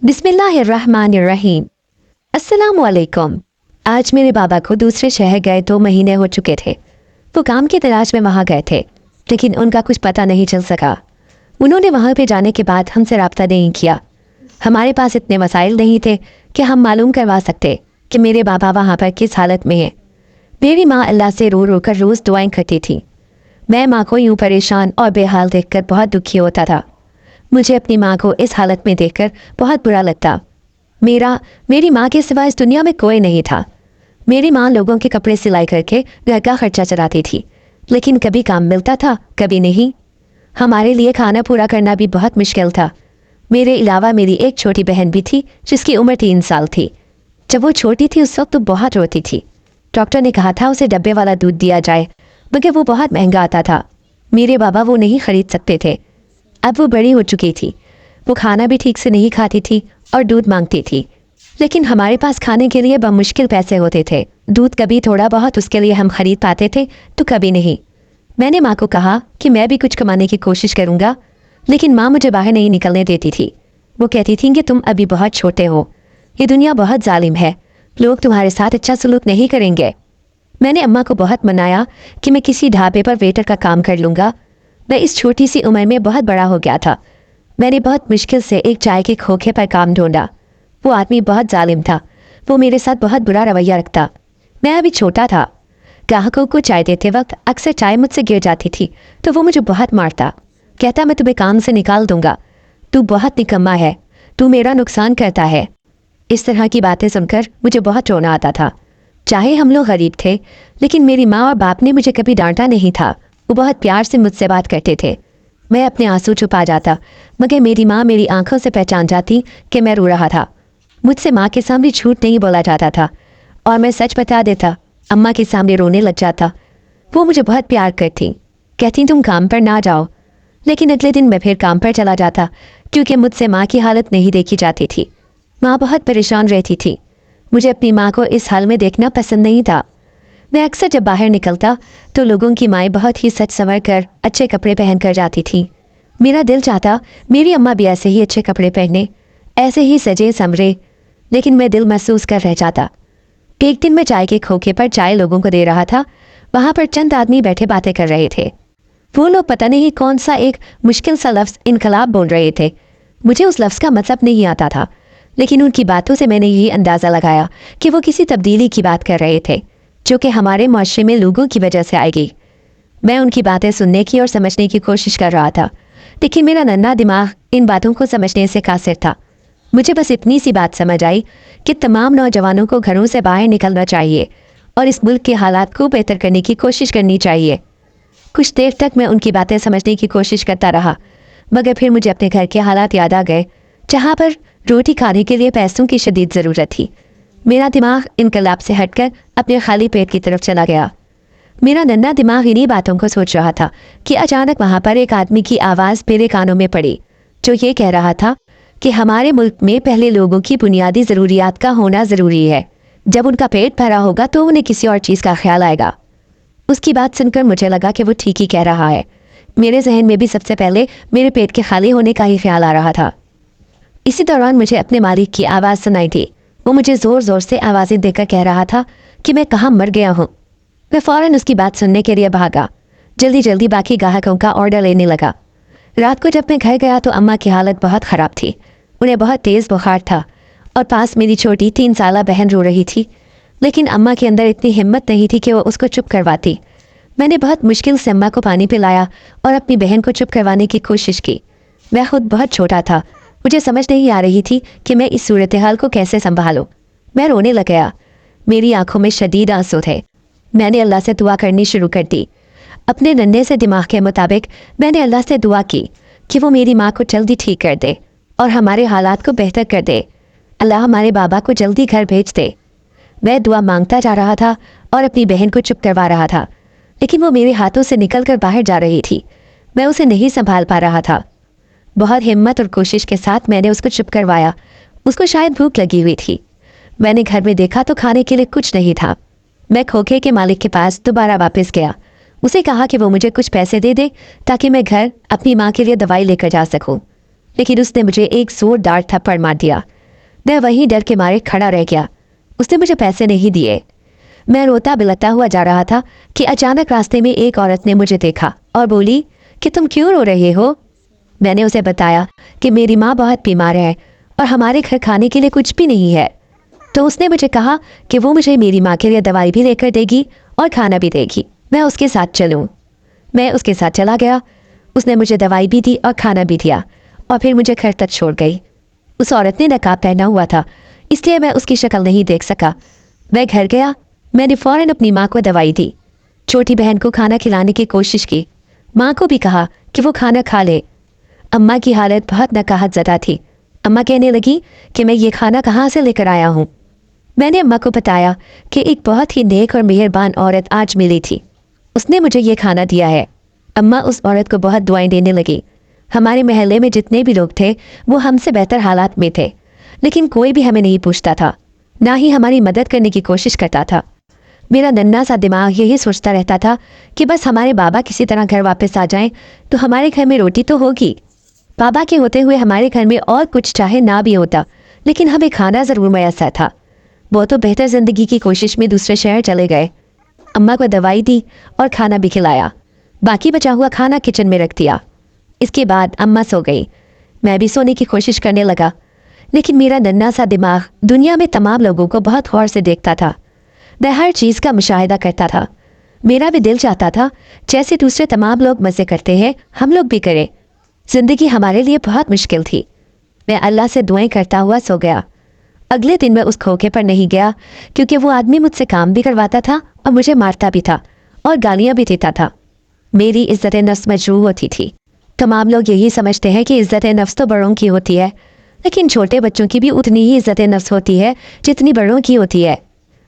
बिस्मिल्लाहिर्रहमानिर्रहीम। अस्सलामुअलैकुम। आज मेरे बाबा को दूसरे शहर गए 2 महीने हो चुके थे। वो काम की तलाश में वहाँ गए थे, लेकिन उनका कुछ पता नहीं चल सका। उन्होंने वहाँ पे जाने के बाद हमसे रब्ता नहीं किया। हमारे पास इतने वसाइल नहीं थे कि हम मालूम करवा सकते कि मेरे बाबा वहाँ पर किस हालत में हैं। मेरी माँ अल्लाह से रो रो कर रोज़ दुआएं करती थी। मैं माँ को यूँ परेशान और बेहाल देखकर बहुत दुखी होता था। मुझे अपनी माँ को इस हालत में देखकर बहुत बुरा लगता। मेरी माँ के सिवा इस दुनिया में कोई नहीं था। मेरी माँ लोगों के कपड़े सिलाई करके घर का खर्चा चलाती थी, लेकिन कभी काम मिलता था, कभी नहीं। हमारे लिए खाना पूरा करना भी बहुत मुश्किल था। मेरे अलावा मेरी एक छोटी बहन भी थी जिसकी उम्र 3 साल थी। जब वो छोटी थी उस वक्त तो बहुत रोती थी। डॉक्टर ने कहा था उसे डब्बे वाला दूध दिया जाए, मगर वो बहुत महंगा आता था। मेरे बाबा वो नहीं खरीद सकते थे। अब वो बड़ी हो चुकी थी। वो खाना भी ठीक से नहीं खाती थी और दूध मांगती थी, लेकिन हमारे पास खाने के लिए बमुश्किल पैसे होते थे। दूध कभी थोड़ा बहुत उसके लिए हम खरीद पाते थे तो कभी नहीं। मैंने माँ को कहा कि मैं भी कुछ कमाने की कोशिश करूँगा, लेकिन माँ मुझे बाहर नहीं निकलने देती थी। वो कहती थी कि तुम अभी बहुत छोटे हो, ये दुनिया बहुत जालिम है, लोग तुम्हारे साथ अच्छा सलूक नहीं करेंगे। मैंने अम्मा को बहुत मनाया कि मैं किसी ढाबे पर वेटर का काम कर लूँगा। मैं इस छोटी सी उम्र में बहुत बड़ा हो गया था। मैंने बहुत मुश्किल से एक चाय के खोखे पर काम ढूंढा। वो आदमी बहुत जालिम था। वो मेरे साथ बहुत बुरा रवैया रखता। मैं अभी छोटा था। ग्राहकों को चाय देते वक्त अक्सर चाय मुझसे गिर जाती थी तो वो मुझे बहुत मारता। कहता मैं तुम्हें काम से निकाल दूंगा, तू बहुत निकम्मा है, तू मेरा नुकसान करता है। इस तरह की बातें सुनकर मुझे बहुत रोना आता था। चाहे हम लोग गरीब थे, लेकिन मेरी माँ और बाप ने मुझे कभी डांटा नहीं था। वो बहुत प्यार से मुझसे बात करते थे। मैं अपने आंसू छुपा जाता, मगर मेरी माँ मेरी आंखों से पहचान जाती कि मैं रो रहा था। मुझसे माँ के सामने झूठ नहीं बोला जाता था और मैं सच बता देता, अम्मा के सामने रोने लग जाता। वो मुझे बहुत प्यार करती, कहती तुम काम पर ना जाओ, लेकिन अगले दिन मैं फिर काम पर चला जाता क्योंकि मुझसे माँ की हालत नहीं देखी जाती थी। माँ बहुत परेशान रहती थी। मुझे अपनी माँ को इस हाल में देखना पसंद नहीं था। मैं अक्सर जब बाहर निकलता तो लोगों की माएँ बहुत ही सच संवर कर अच्छे कपड़े पहन कर जाती थी। मेरा दिल चाहता मेरी अम्मा भी ऐसे ही अच्छे कपड़े पहने, ऐसे ही सजे संवरे, लेकिन मैं दिल महसूस कर रह जाता। एक दिन मैं चाय के खोखे पर चाय लोगों को दे रहा था। वहाँ पर चंद आदमी बैठे बातें कर रहे थे। वो लोग पता नहीं कौन सा एक मुश्किल सा लफ्ज़ इनकलाब बोल रहे थे। मुझे उस लफ्ज़ का मतलब नहीं आता था, लेकिन उनकी बातों से मैंने यही अंदाज़ा लगाया कि वो किसी तब्दीली की बात कर रहे थे जो कि हमारे माशरे में लोगों की वजह से आएगी। मैं उनकी बातें सुनने की और समझने की कोशिश कर रहा था, लेकिन मेरा नन्हा दिमाग इन बातों को समझने से कासिर था। मुझे बस इतनी सी बात समझ आई कि तमाम नौजवानों को घरों से बाहर निकलना चाहिए और इस मुल्क के हालात को बेहतर करने की कोशिश करनी चाहिए। कुछ देर तक मैं उनकी बातें समझने की कोशिश करता रहा, मगर फिर मुझे अपने घर के हालात याद आ गए, जहाँ पर रोटी खाने के लिए पैसों की शदीद ज़रूरत थी। मेरा दिमाग इनकलाब से हटकर अपने खाली पेट की तरफ चला गया। मेरा नन्हा दिमाग इन्हीं बातों को सोच रहा था कि अचानक वहाँ पर एक आदमी की आवाज़ मेरे कानों में पड़ी, जो ये कह रहा था कि हमारे मुल्क में पहले लोगों की बुनियादी ज़रूरियात का होना ज़रूरी है। जब उनका पेट भरा होगा तो उन्हें किसी और चीज़ का ख्याल आएगा। उसकी बात सुनकर मुझे लगा कि वो ठीक ही कह रहा है। मेरे जहन में भी सबसे पहले मेरे पेट के खाली होने का ही ख्याल आ रहा था। इसी दौरान मुझे अपने मालिक की आवाज़ सुनाई थी। वो मुझे ज़ोर ज़ोर से आवाज़ें देकर कह रहा था कि मैं कहाँ मर गया हूँ। मैं फ़ौरन उसकी बात सुनने के लिए भागा। जल्दी जल्दी बाकी ग्राहकों का ऑर्डर लेने लगा। रात को जब मैं घर गया तो अम्मा की हालत बहुत ख़राब थी। उन्हें बहुत तेज़ बुखार था और पास मेरी छोटी 3 साला बहन रो रही थी, लेकिन अम्मा के अंदर इतनी हिम्मत नहीं थी कि वो उसको चुप करवाती। मैंने बहुत मुश्किल से अम्मा को पानी पिलाया और अपनी बहन को चुप करवाने की कोशिश की। मैं खुद बहुत छोटा था। मुझे समझ नहीं आ रही थी कि मैं इस सूरत हाल को कैसे संभालूं। मैं रोने लग गया। मेरी आंखों में शदीद आंसू थे। मैंने अल्लाह से दुआ करनी शुरू कर दी। अपने नन्हे से दिमाग के मुताबिक मैंने अल्लाह से दुआ की कि वो मेरी माँ को जल्दी ठीक कर दे और हमारे हालात को बेहतर कर दे। अल्लाह हमारे बाबा को जल्दी घर भेज दे। मैं दुआ मांगता जा रहा था और अपनी बहन को चुप करवा रहा था, लेकिन वो मेरे हाथों से निकल कर बाहर जा रही थी। मैं उसे नहीं संभाल पा रहा था। बहुत हिम्मत और कोशिश के साथ मैंने उसको चुप करवाया। उसको शायद भूख लगी हुई थी। मैंने घर में देखा तो खाने के लिए कुछ नहीं था। मैं खोखे के मालिक के पास दोबारा वापस गया। उसे कहा कि वो मुझे कुछ पैसे दे दे ताकि मैं घर अपनी माँ के लिए दवाई लेकर जा सकूं। लेकिन उसने मुझे एक जोरदार थप्पड़ मार दिया। मैं वहीं डर के मारे खड़ा रह गया। उसने मुझे पैसे नहीं दिए। मैं रोता बिलखता हुआ जा रहा था कि अचानक रास्ते में एक औरत ने मुझे देखा और बोली कि तुम क्यों रो रहे हो। मैंने उसे बताया कि मेरी माँ बहुत बीमार है और हमारे घर खाने के लिए कुछ भी नहीं है। तो उसने मुझे कहा कि वो मुझे मेरी माँ के लिए दवाई भी लेकर देगी और खाना भी देगी, मैं उसके साथ चलूँ। मैं उसके साथ चला गया। उसने मुझे दवाई भी दी और खाना भी दिया और फिर मुझे घर तक छोड़ गई। उस औरत ने नकाब पहना हुआ था, इसलिए मैं उसकी शक्ल नहीं देख सका। मैं घर गया। मैंने फ़ौरन अपनी माँ को दवाई दी। छोटी बहन को खाना खिलाने की कोशिश की। माँ को भी कहा कि वो खाना खा ले। अम्मा की हालत बहुत नकाहत ज़दा थी। अम्मा कहने लगी कि मैं ये खाना कहाँ से लेकर आया हूँ। मैंने अम्मा को बताया कि एक बहुत ही नेक और मेहरबान औरत आज मिली थी, उसने मुझे ये खाना दिया है। अम्मा उस औरत को बहुत दुआएं देने लगी। हमारे महल्ले में जितने भी लोग थे वो हमसे बेहतर हालात में थे, लेकिन कोई भी हमें नहीं पूछता था, ना ही हमारी मदद करने की कोशिश करता था। मेरा नन्हा सा दिमाग यही सोचता रहता था कि बस हमारे बाबा किसी तरह घर वापस आ जाएं तो हमारे घर में रोटी तो होगी। बाबा के होते हुए हमारे घर में और कुछ चाहे ना भी होता, लेकिन हमें खाना ज़रूर मैसर था। वो तो बेहतर ज़िंदगी की कोशिश में दूसरे शहर चले गए। अम्मा को दवाई दी और खाना भी खिलाया। बाकी बचा हुआ खाना किचन में रख दिया। इसके बाद अम्मा सो गई। मैं भी सोने की कोशिश करने लगा, लेकिन मेरा नन्हा सा दिमाग दुनिया में तमाम लोगों को बहुत गौर से देखता था। मैं हर चीज़ का मुशाहिदा करता था। मेरा भी दिल चाहता था जैसे दूसरे तमाम लोग मज़े करते हैं हम लोग भी करें। ज़िंदगी हमारे लिए बहुत मुश्किल थी। मैं अल्लाह से दुआएं करता हुआ सो गया। अगले दिन मैं उस खोखे पर नहीं गया, क्योंकि वो आदमी मुझसे काम भी करवाता था और मुझे मारता भी था और गालियाँ भी देता था। मेरी इज़्ज़त नफ्स मजरूह होती थी। तमाम लोग यही समझते हैं कि इज़्ज़त नफ्स तो बड़ों की होती है, लेकिन छोटे बच्चों की भी उतनी ही इज़्ज़त नफ्स होती है जितनी बड़ों की होती है।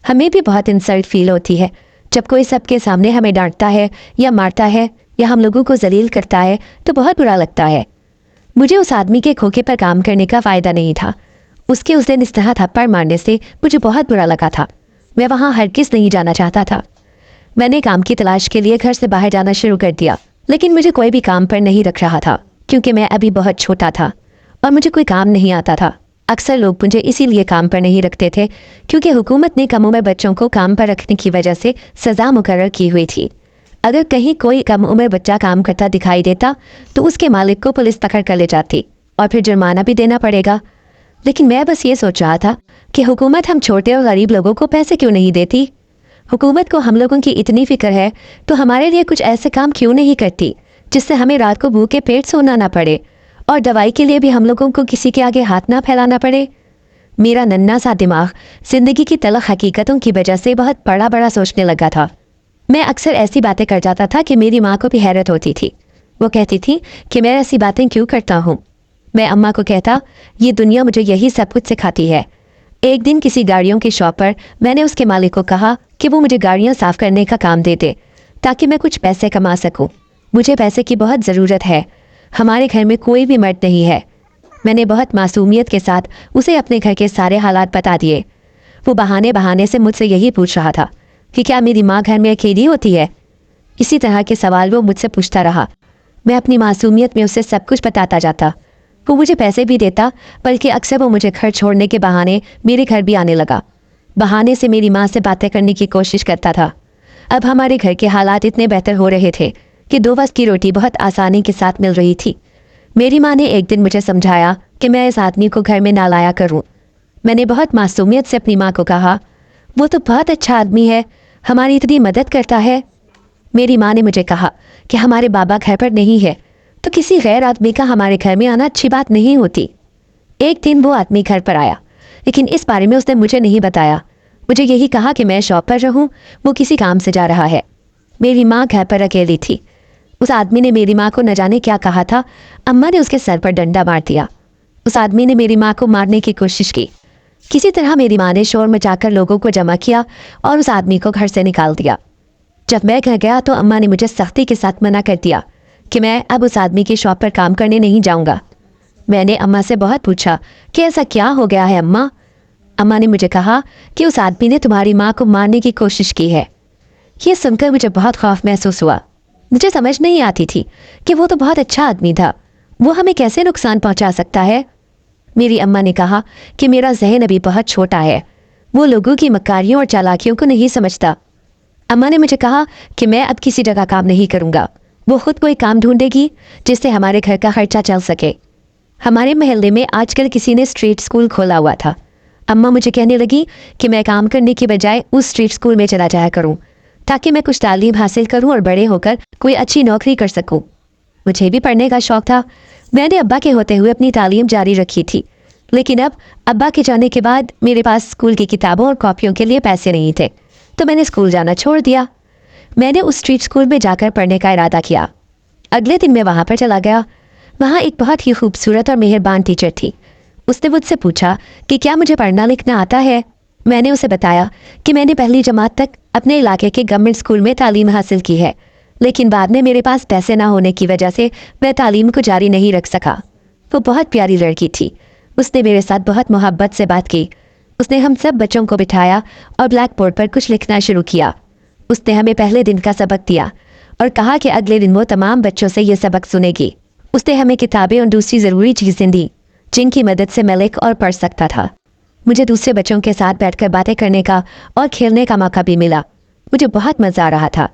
हमें भी बहुत इंसल्ट फील होती है जब कोई सबके सामने हमें डांटता है या मारता है या हम लोगों को जलील करता है, तो बहुत बुरा लगता है। मुझे उस आदमी के खोखे पर काम करने का फ़ायदा नहीं था। उसके उस दिन इस तरह थप्पड़ मारने से मुझे बहुत बुरा लगा था। मैं वहाँ हरगिज़ नहीं जाना चाहता था। मैंने काम की तलाश के लिए घर से बाहर जाना शुरू कर दिया, लेकिन मुझे कोई भी काम पर नहीं रख रहा था, क्योंकि मैं अभी बहुत छोटा था और मुझे कोई काम नहीं आता था। अक्सर लोग मुझे इसीलिए काम पर नहीं रखते थे क्योंकि हुकूमत ने कम उम्र बच्चों को काम पर रखने की वजह से सज़ा मुकर्रर की हुई थी। अगर कहीं कोई कम उम्र बच्चा काम करता दिखाई देता तो उसके मालिक को पुलिस पकड़ कर ले जाती और फिर जुर्माना भी देना पड़ेगा। लेकिन मैं बस ये सोच रहा था कि हुकूमत हम छोटे और गरीब लोगों को पैसे क्यों नहीं देती। हुकूमत को हम लोगों की इतनी फ़िक्र है तो हमारे लिए कुछ ऐसे काम क्यों नहीं करती जिससे हमें रात को भूखे पेट सोना ना पड़े और दवाई के लिए भी हम लोगों को किसी के आगे हाथ ना फैलाना पड़े। मेरा नन्हा सा दिमाग ज़िंदगी की तलख हकीकतों की वजह से बहुत बड़ा बड़ा सोचने लगा था। मैं अक्सर ऐसी बातें कर जाता था कि मेरी माँ को भी हैरत होती थी। वो कहती थी कि मैं ऐसी बातें क्यों करता हूँ। मैं अम्मा को कहता, ये दुनिया मुझे यही सब कुछ सिखाती है। एक दिन किसी गाड़ियों की शॉप पर मैंने उसके मालिक को कहा कि वो मुझे गाड़ियाँ साफ़ करने का काम दे दे ताकि मैं कुछ पैसे कमा सकूँ। मुझे पैसे की बहुत ज़रूरत है। हमारे घर में कोई भी मर्द नहीं है। मैंने बहुत मासूमियत के साथ उसे अपने घर के सारे हालात बता दिए। वो बहाने बहाने से मुझसे यही पूछ रहा था कि क्या मेरी माँ घर में अकेली होती है। इसी तरह के सवाल वो मुझसे पूछता रहा। मैं अपनी मासूमियत में उसे सब कुछ बताता जाता। वो मुझे पैसे भी देता, बल्कि अक्सर वो मुझे घर छोड़ने के बहाने मेरे घर भी आने लगा। बहाने से मेरी माँ से बातें करने की कोशिश करता था। अब हमारे घर के हालात इतने बेहतर हो रहे थे कि 2 वक्त की रोटी बहुत आसानी के साथ मिल रही थी। मेरी माँ ने एक दिन मुझे समझाया कि मैं इस आदमी को घर में ना लाया करूँ। मैंने बहुत मासूमियत से अपनी माँ को कहा, वो तो बहुत अच्छा आदमी है, हमारी इतनी मदद करता है। मेरी माँ ने मुझे कहा कि हमारे बाबा घर पर नहीं है तो किसी गैर आदमी का हमारे घर में आना अच्छी बात नहीं होती। एक दिन वो आदमी घर पर आया, लेकिन इस बारे में उसने मुझे नहीं बताया। मुझे यही कहा कि मैं शॉप पर रहूं, वो किसी काम से जा रहा है। मेरी माँ घर पर अकेली थी। उस आदमी ने मेरी माँ को न जाने क्या कहा था। अम्मा ने उसके सर पर डंडा मार दिया। उस आदमी ने मेरी माँ को मारने की कोशिश की। किसी तरह मेरी माँ ने शोर मचाकर लोगों को जमा किया और उस आदमी को घर से निकाल दिया। जब मैं घर गया तो अम्मा ने मुझे सख्ती के साथ मना कर दिया कि मैं अब उस आदमी की शॉप पर काम करने नहीं जाऊंगा। मैंने अम्मा से बहुत पूछा कि ऐसा क्या हो गया है अम्मा। अम्मा ने मुझे कहा कि उस आदमी ने तुम्हारी माँ को मारने की कोशिश की है। ये सुनकर मुझे बहुत खौफ महसूस हुआ। मुझे समझ नहीं आती थी कि वो तो बहुत अच्छा आदमी था وہ हमें कैसे नुकसान पहुंचा सकता है? मेरी अम्मा ने कहा कि मेरा जहन अभी बहुत छोटा है, वो लोगों की मक्कारियों और चालाकियों को नहीं समझता। अम्मा ने मुझे कहा कि मैं अब किसी जगह काम नहीं करूंगा, वो खुद कोई काम ढूंढेगी जिससे हमारे घर का खर्चा चल सके। हमारे मोहल्ले में आजकल किसी ने स्ट्रीट स्कूल खोला हुआ था। अम्मा मुझे कहने लगी कि मैं काम करने की बजाय उस स्ट्रीट स्कूल में चला जाया करूं, ताकि मैं कुछ तालीम हासिल करूं और बड़े होकर कोई अच्छी नौकरी कर सकूं। मुझे भी पढ़ने का शौक था। मैंने अब्बा के होते हुए अपनी तालीम जारी रखी थी, लेकिन अब अब्बा के जाने के बाद मेरे पास स्कूल की किताबों और कॉपियों के लिए पैसे नहीं थे, तो मैंने स्कूल जाना छोड़ दिया। मैंने उस स्ट्रीट स्कूल में जाकर पढ़ने का इरादा किया। अगले दिन मैं वहाँ पर चला गया। वहाँ एक बहुत ही खूबसूरत और मेहरबान टीचर थी। उसने मुझसे पूछा कि क्या मुझे पढ़ना लिखना आता है। मैंने उसे बताया कि मैंने पहली जमात तक अपने इलाके के गवर्नमेंट स्कूल में तालीम हासिल की है, लेकिन बाद में मेरे पास पैसे ना होने की वजह से मैं तालीम को जारी नहीं रख सका। वो बहुत प्यारी लड़की थी। उसने मेरे साथ बहुत मोहब्बत से बात की। उसने हम सब बच्चों को बिठाया और ब्लैक बोर्ड पर कुछ लिखना शुरू किया। उसने हमें पहले दिन का सबक दिया और कहा कि अगले दिन वो तमाम बच्चों से ये सबक सुनेगी। उसने हमें किताबें और दूसरी ज़रूरी चीज़ें दी जिनकी मदद से मैं लिख और पढ़ सकता था। मुझे दूसरे बच्चों के साथ बैठकर बातें करने का और खेलने का मौका भी मिला। मुझे बहुत मज़ा आ रहा था।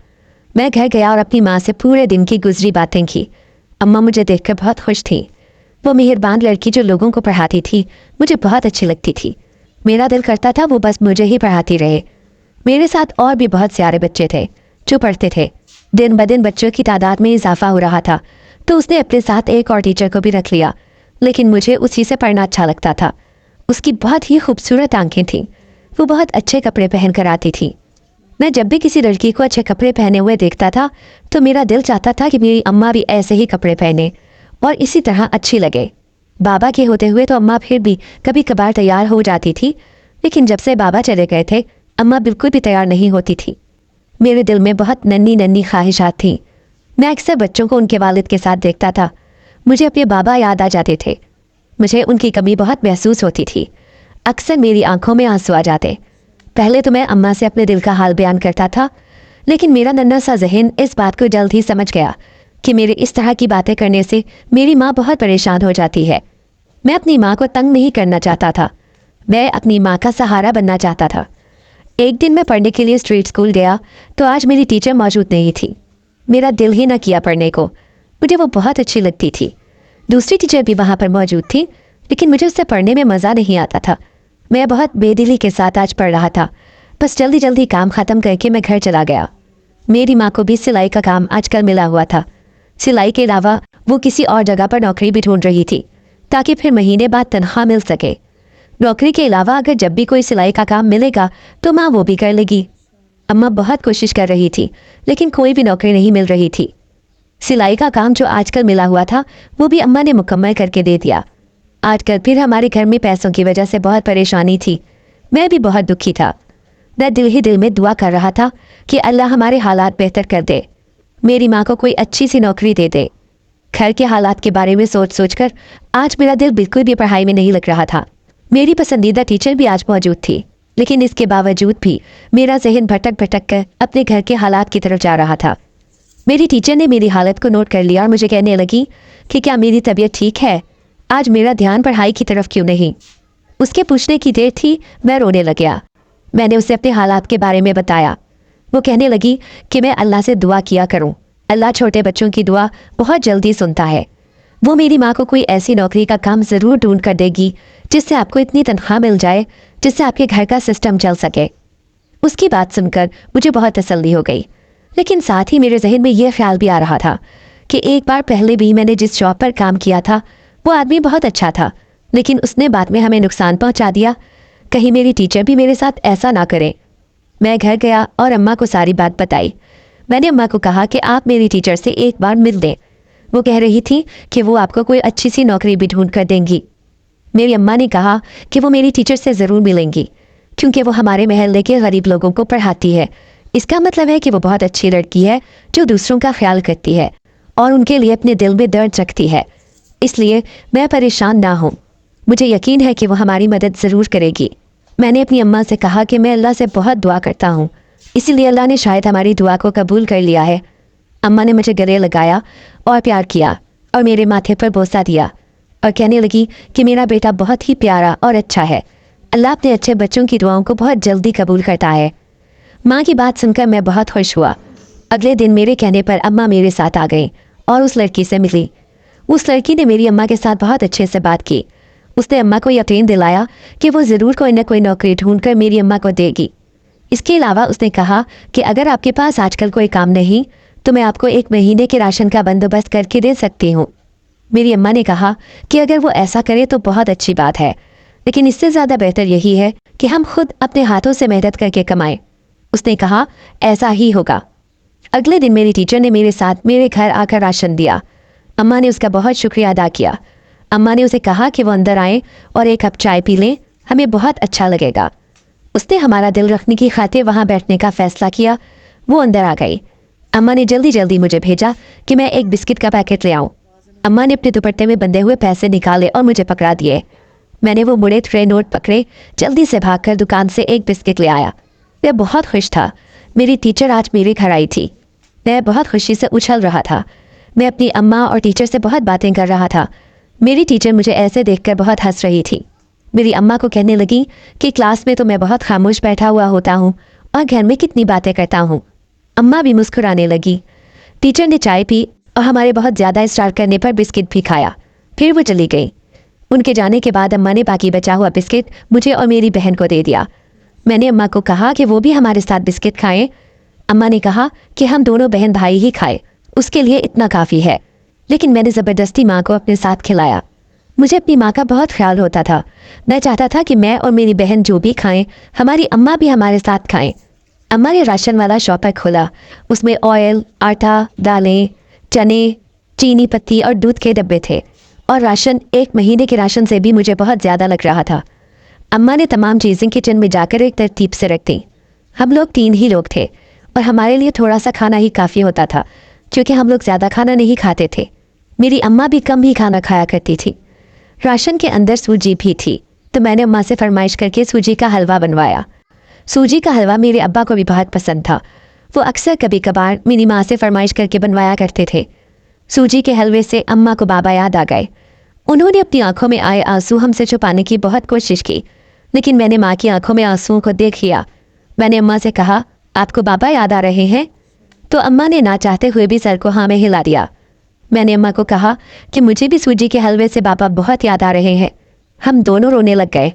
मैं घर गया और अपनी माँ से पूरे दिन की गुजरी बातें की। अम्मा मुझे देखकर बहुत खुश थी। वो मेहरबान लड़की जो लोगों को पढ़ाती थी मुझे बहुत अच्छी लगती थी। मेरा दिल करता था वो बस मुझे ही पढ़ाती रहे। मेरे साथ और भी बहुत सारे बच्चे थे जो पढ़ते थे। दिन ब दिन बच्चों की तादाद में इजाफा हो रहा था, तो उसने अपने साथ एक और टीचर को भी रख लिया, लेकिन मुझे उसी से पढ़ना अच्छा लगता था। उसकी बहुत ही खूबसूरत आंखें थीं। वो बहुत अच्छे कपड़े पहन कर आती थी। मैं जब भी किसी लड़की को अच्छे कपड़े पहने हुए देखता था तो मेरा दिल चाहता था कि मेरी अम्मा भी ऐसे ही कपड़े पहने और इसी तरह अच्छी लगे। बाबा के होते हुए तो अम्मा फिर भी कभी कभार तैयार हो जाती थी, लेकिन जब से बाबा चले गए थे अम्मा बिल्कुल भी तैयार नहीं होती थी। मेरे दिल में बहुत नन्ही नन्ही ख्वाहिशात थीं। मैं अक्सर बच्चों को उनके वालिद के साथ देखता था। मुझे अपने बाबा याद आ जाते थे। मुझे उनकी कमी बहुत महसूस होती थी। अक्सर मेरी आंखों में आंसू आ जाते। पहले तो मैं अम्मा से अपने दिल का हाल बयान करता था, लेकिन मेरा नन्हा सा जहन इस बात को जल्द ही समझ गया कि मेरे इस तरह की बातें करने से मेरी माँ बहुत परेशान हो जाती है। मैं अपनी माँ को तंग नहीं करना चाहता था। मैं अपनी माँ का सहारा बनना चाहता था। एक दिन मैं पढ़ने के लिए स्ट्रीट स्कूल गया तो आज मेरी टीचर मौजूद नहीं थी। मेरा दिल ही न किया पढ़ने को। मुझे वो बहुत अच्छी लगती थी। दूसरी टीचर भी वहाँ पर मौजूद थी, लेकिन मुझे उससे पढ़ने में मज़ा नहीं आता था। मैं बहुत बेदिली के साथ आज पढ़ रहा था। बस जल्दी जल्दी काम ख़त्म करके मैं घर चला गया। मेरी माँ को भी सिलाई का काम आजकल मिला हुआ था। सिलाई के अलावा वो किसी और जगह पर नौकरी भी ढूंढ रही थी, ताकि फिर महीने बाद तनख्वाह मिल सके। नौकरी के अलावा अगर जब भी कोई सिलाई का काम मिलेगा तो माँ वो भी कर लेगी। अम्मा बहुत कोशिश कर रही थी, लेकिन कोई भी नौकरी नहीं मिल रही थी। सिलाई का काम जो आजकल मिला हुआ था वो भी अम्मा ने मुकम्मल करके दे दिया। आजकल फिर हमारे घर में पैसों की वजह से बहुत परेशानी थी। मैं भी बहुत दुखी था। मैं दिल ही दिल में दुआ कर रहा था कि अल्लाह हमारे हालात बेहतर कर दे, मेरी माँ को कोई अच्छी सी नौकरी दे दे। घर के हालात के बारे में सोच सोच कर आज मेरा दिल बिल्कुल भी पढ़ाई में नहीं लग रहा था। मेरी पसंदीदा टीचर भी आज मौजूद थी, लेकिन इसके बावजूद भी मेरा जहन भटक भटक कर अपने घर के हालात की तरफ जा रहा था। मेरी टीचर ने मेरी हालत को नोट कर लिया और मुझे कहने लगी कि क्या मेरी तबीयत ठीक है, आज मेरा ध्यान पढ़ाई की तरफ क्यों नहीं। उसके पूछने की देर थी, मैं रोने लग गया। मैंने उसे अपने हालात के बारे में बताया। वो कहने लगी कि मैं अल्लाह से दुआ किया करूं। अल्लाह छोटे बच्चों की दुआ बहुत जल्दी सुनता है। वो मेरी माँ को कोई ऐसी नौकरी का काम ज़रूर ढूंढ कर देगी जिससे आपको इतनी तनख्वाह मिल जाए जिससे आपके घर का सिस्टम चल सके। उसकी बात सुनकर मुझे बहुत तसल्ली हो गई, लेकिन साथ ही मेरे जहन में यह ख्याल भी आ रहा था कि एक बार पहले भी मैंने जिस जॉब पर काम किया था वो आदमी बहुत अच्छा था, लेकिन उसने बाद में हमें नुकसान पहुंचा दिया। कहीं मेरी टीचर भी मेरे साथ ऐसा ना करे। मैं घर गया और अम्मा को सारी बात बताई। मैंने अम्मा को कहा कि आप मेरी टीचर से एक बार मिल दें। वो कह रही थी कि वो आपको कोई अच्छी सी नौकरी भी ढूंढ कर देंगी। मेरी अम्मा ने कहा कि वो मेरी टीचर से ज़रूर मिलेंगी, क्योंकि वो हमारे महल्ले के गरीब लोगों को पढ़ाती है। इसका मतलब है कि वो बहुत अच्छी लड़की है जो दूसरों का ख्याल करती है और उनके लिए अपने दिल में दर्द रखती है। इसलिए मैं परेशान ना हूँ। मुझे यकीन है कि वो हमारी मदद ज़रूर करेगी। मैंने अपनी अम्मा से कहा कि मैं अल्लाह से बहुत दुआ करता हूँ, इसीलिए अल्लाह ने शायद हमारी दुआ को कबूल कर लिया है। अम्मा ने मुझे गले लगाया और प्यार किया और मेरे माथे पर बोसा दिया और कहने लगी कि मेरा बेटा बहुत ही प्यारा और अच्छा है। अल्लाह अपने अच्छे बच्चों की दुआओं को बहुत जल्दी कबूल करता है। माँ की बात सुनकर मैं बहुत खुश हुआ। अगले दिन मेरे कहने पर अम्मा मेरे साथ आ गई और उस लड़की से मिली। उस लड़की ने मेरी अम्मा के साथ बहुत अच्छे से बात की। उसने अम्मा को यकीन दिलाया कि वो ज़रूर कोई न कोई नौकरी ढूंढकर मेरी अम्मा को देगी। इसके अलावा उसने कहा कि अगर आपके पास आजकल कोई काम नहीं तो मैं आपको 1 महीने के राशन का बंदोबस्त करके दे सकती हूँ। मेरी अम्मा ने कहा कि अगर वो ऐसा करे तो बहुत अच्छी बात है, लेकिन इससे ज़्यादा बेहतर यही है कि हम खुद अपने हाथों से मेहनत करके कमाएं। उसने कहा ऐसा ही होगा। अगले दिन मेरी टीचर ने मेरे साथ मेरे घर आकर राशन दिया। अम्मा ने उसका बहुत शुक्रिया अदा किया। अम्मा ने उसे कहा कि वो अंदर आए और 1 कप चाय पी लें, हमें बहुत अच्छा लगेगा। उसने हमारा दिल रखने की खातिर वहाँ बैठने का फैसला किया। वो अंदर आ गई। अम्मा ने जल्दी जल्दी मुझे भेजा कि मैं 1 बिस्किट का पैकेट ले आऊँ। अम्मा ने अपने दुपट्टे में बंधे हुए पैसे निकाले और मुझे पकड़ा दिए। मैंने वो मुड़े ट्रे नोट पकड़े, जल्दी से भागकर दुकान से 1 बिस्किट ले आया। मैं बहुत खुश था। मेरी टीचर आज मेरे घर आई थी। मैं बहुत खुशी से उछल रहा था। मैं अपनी अम्मा और टीचर से बहुत बातें कर रहा था। मेरी टीचर मुझे ऐसे देखकर बहुत हंस रही थी। मेरी अम्मा को कहने लगी कि क्लास में तो मैं बहुत खामोश बैठा हुआ होता हूँ और घर में कितनी बातें करता हूँ। अम्मा भी मुस्कुराने लगी। टीचर ने चाय पी और हमारे बहुत ज़्यादा स्टार करने पर बिस्किट भी खाया। फिर वो चली गई। उनके जाने के बाद अम्मा ने बाकी बचा हुआ बिस्किट मुझे और मेरी बहन को दे दिया। मैंने अम्मा को कहा कि वो भी हमारे साथ बिस्किट खाएं। अम्मा ने कहा कि हम दोनों बहन भाई ही खाएं, उसके लिए इतना काफ़ी है। लेकिन मैंने ज़बरदस्ती माँ को अपने साथ खिलाया। मुझे अपनी माँ का बहुत ख्याल होता था। मैं चाहता था कि मैं और मेरी बहन जो भी खाएं, हमारी अम्मा भी हमारे साथ खाएं। अम्मा ने राशन वाला शॉपर खोला। उसमें ऑयल, आटा, दालें, चने, चीनी पत्ती और दूध के डब्बे थे और राशन 1 महीने के राशन से भी मुझे बहुत ज़्यादा लग रहा था। अम्मा ने तमाम चीज़ें किचन में जाकर एक तरतीब से रख दी। हम लोग 3 ही लोग थे और हमारे लिए थोड़ा सा खाना ही काफ़ी होता था, क्योंकि हम लोग ज़्यादा खाना नहीं खाते थे। मेरी अम्मा भी कम ही खाना खाया करती थी। राशन के अंदर सूजी भी थी, तो मैंने अम्मा से फरमाइश करके सूजी का हलवा बनवाया। सूजी का हलवा मेरे अब्बा को भी बहुत पसंद था। वो अक्सर कभी कभार मेरी माँ से फरमाइश करके बनवाया करते थे। सूजी के हलवे से अम्मा को बाबा याद आ गए। उन्होंने अपनी आंखों में आए आंसू हमसे छुपाने की बहुत कोशिश की, लेकिन मैंने माँ की आंखों में आंसुओं को देख लिया। मैंने अम्मा से कहा, आपको बाबा याद आ रहे हैं? तो अम्मा ने ना चाहते हुए भी सर को हाँ में हिला दिया। मैंने अम्मा को कहा कि मुझे भी सूजी के हलवे से बाबा बहुत याद आ रहे हैं। हम दोनों रोने लग गए।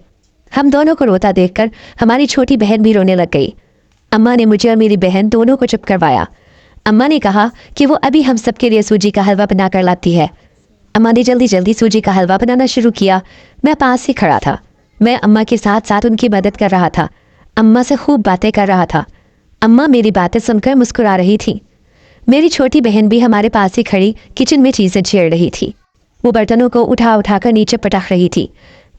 हम दोनों को रोता देखकर हमारी छोटी बहन भी रोने लग गई। अम्मा ने मुझे और मेरी बहन दोनों को चुप करवाया। अम्मा ने कहा कि वो अभी हम सबके लिए सूजी का हलवा बना कर लाती है। अम्मा ने जल्दी जल्दी सूजी का हलवा बनाना शुरू किया। मैं पास ही खड़ा था। मैं अम्मा के साथ साथ उनकी मदद कर रहा था। अम्मा से खूब बातें कर रहा था। अम्मा मेरी बातें सुनकर मुस्कुरा रही थी। मेरी छोटी बहन भी हमारे पास ही खड़ी किचन में चीज़ें छेड़ रही थी। वो बर्तनों को उठा उठाकर नीचे पटक रही थी।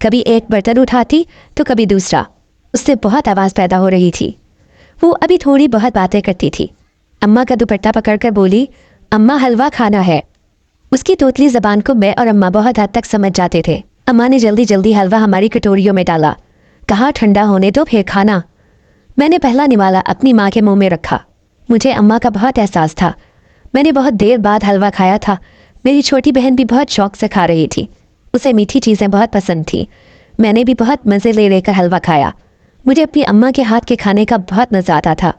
कभी एक बर्तन उठाती तो कभी दूसरा। उससे बहुत आवाज़ पैदा हो रही थी। वो अभी थोड़ी बहुत बातें करती थी। अम्मा का दुपट्टा पकड़कर बोली, अम्मा हलवा खाना है। उसकी तोतली ज़बान को मैं और अम्मा बहुत हद तक समझ जाते थे। अम्मा ने जल्दी जल्दी हलवा हमारी कटोरियों में डाला। कहा, ठंडा होने दो फिर खाना। मैंने पहला निवाला अपनी माँ के मुंह में रखा। मुझे अम्मा का बहुत एहसास था। मैंने बहुत देर बाद हलवा खाया था। मेरी छोटी बहन भी बहुत शौक से खा रही थी। उसे मीठी चीज़ें बहुत पसंद थी। मैंने भी बहुत मज़े ले लेकर हलवा खाया। मुझे अपनी अम्मा के हाथ के खाने का बहुत मज़ा आता था।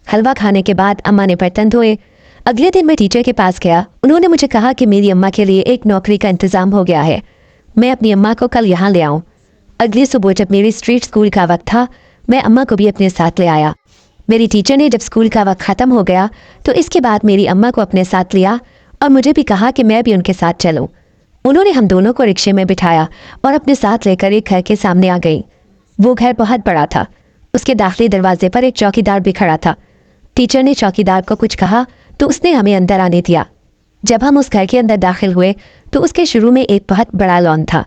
हलवा खाने के बाद अम्मा ने बर्तन धोए। अगले दिन मैं टीचर के पास गया। उन्होंने मुझे कहा कि मेरी अम्मा के लिए एक नौकरी का इंतज़ाम हो गया है। मैं अपनी अम्मा को कल यहाँ ले आऊँ। अगली सुबह जब मेरी स्ट्रीट स्कूल का वक्त था, मैं अम्मा को भी अपने साथ ले आया। मेरी टीचर ने जब स्कूल का वक्त ख़त्म हो गया तो इसके बाद मेरी अम्मा को अपने साथ लिया और मुझे भी कहा कि मैं भी उनके साथ चलूँ। उन्होंने हम दोनों को रिक्शे में बिठाया और अपने साथ लेकर एक घर के सामने आ गई। वो घर बहुत बड़ा था। उसके दाखिली दरवाजे पर एक चौकीदार भी खड़ा था। टीचर ने चौकीदार को कुछ कहा तो उसने हमें अंदर आने दिया। जब हम उस घर के अंदर दाखिल हुए तो उसके शुरू में एक बहुत बड़ा लॉन था।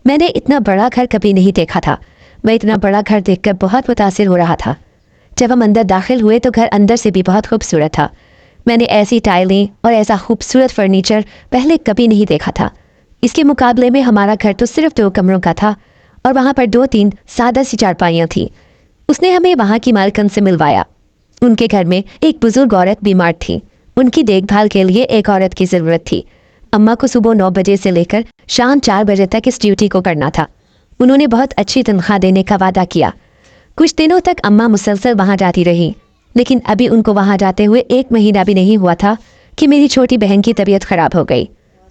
मैंने इतना बड़ा घर कभी नहीं देखा था। मैं इतना बड़ा घर देखकर बहुत मुतासिर हो रहा था। जब हम अंदर दाखिल हुए तो घर अंदर से भी बहुत खूबसूरत था। मैंने ऐसी टाइलें और ऐसा खूबसूरत फर्नीचर पहले कभी नहीं देखा था। इसके मुकाबले में हमारा घर तो सिर्फ 2 कमरों का था और वहाँ पर 2-3 सादा सी चारपाइयाँ थी। उसने हमें वहाँ की मालकन से मिलवाया। उनके घर में एक बुजुर्ग औरत बीमार थी। उनकी देखभाल के लिए एक औरत की ज़रूरत थी। अम्मा को सुबह 9 बजे से लेकर शाम 4 बजे तक इस ड्यूटी को करना था। उन्होंने बहुत अच्छी तनख्वाह देने का वादा किया। कुछ दिनों तक अम्मा मुसलसल वहाँ जाती रही, लेकिन अभी उनको वहाँ जाते हुए 1 महीना भी नहीं हुआ था कि मेरी छोटी बहन की तबीयत खराब हो गई।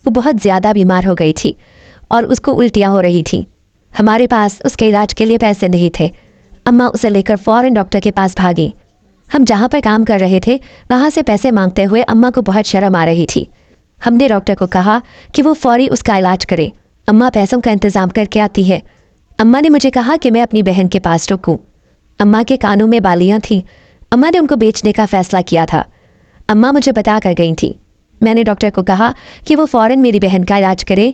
वो बहुत ज़्यादा बीमार हो गई थी और उसको उल्टियाँ हो रही थी। हमारे पास उसके इलाज के लिए पैसे नहीं थे। अम्मा उसे लेकर फ़ौरन डॉक्टर के पास भागी। हम जहाँ पर काम कर रहे थे वहाँ से पैसे मांगते हुए अम्मा को बहुत शर्म आ रही थी। हमने डॉक्टर को कहा कि वो फौरी उसका इलाज करे, अम्मा पैसों का इंतज़ाम करके आती है। अम्मा ने मुझे कहा कि मैं अपनी बहन के पास रुकूं। अम्मा के कानों में बालियाँ थीं। अम्मा ने उनको बेचने का फ़ैसला किया था। अम्मा मुझे बता कर गई थी। मैंने डॉक्टर को कहा कि वो फ़ौरन मेरी बहन का इलाज करे,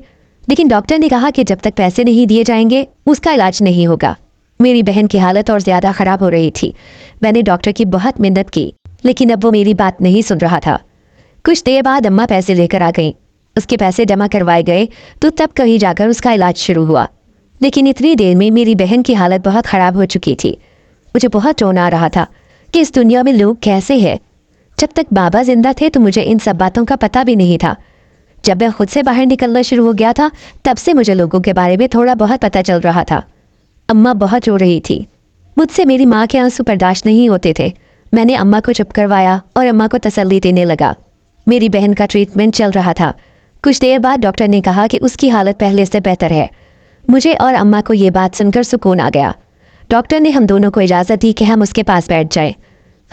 लेकिन डॉक्टर ने कहा कि जब तक पैसे नहीं दिए जाएंगे उसका इलाज नहीं होगा। मेरी बहन की हालत और ज़्यादा ख़राब हो रही थी। मैंने डॉक्टर की बहुत मिन्नत की, लेकिन अब वो मेरी बात नहीं सुन रहा था। कुछ देर बाद अम्मा पैसे लेकर आ गई। उसके पैसे जमा करवाए गए तो तब कहीं जाकर उसका इलाज शुरू हुआ। लेकिन इतनी देर में मेरी बहन की हालत बहुत ख़राब हो चुकी थी। मुझे बहुत रोना आ रहा था कि इस दुनिया में लोग कैसे हैं। जब तक बाबा जिंदा थे तो मुझे इन सब बातों का पता भी नहीं था। जब मैं खुद से बाहर निकलना शुरू हो गया था तब से मुझे लोगों के बारे में थोड़ा बहुत पता चल रहा था। अम्मा बहुत रो रही थी। मुझसे मेरी माँ के आंसू बर्दाश्त नहीं होते थे। मैंने अम्मा को चुप करवाया और अम्मा को तसल्ली देने लगा। मेरी बहन का ट्रीटमेंट चल रहा था। कुछ देर बाद डॉक्टर ने कहा कि उसकी हालत पहले से बेहतर है। मुझे और अम्मा को ये बात सुनकर सुकून आ गया। डॉक्टर ने हम दोनों को इजाज़त दी कि हम उसके पास बैठ जाएं।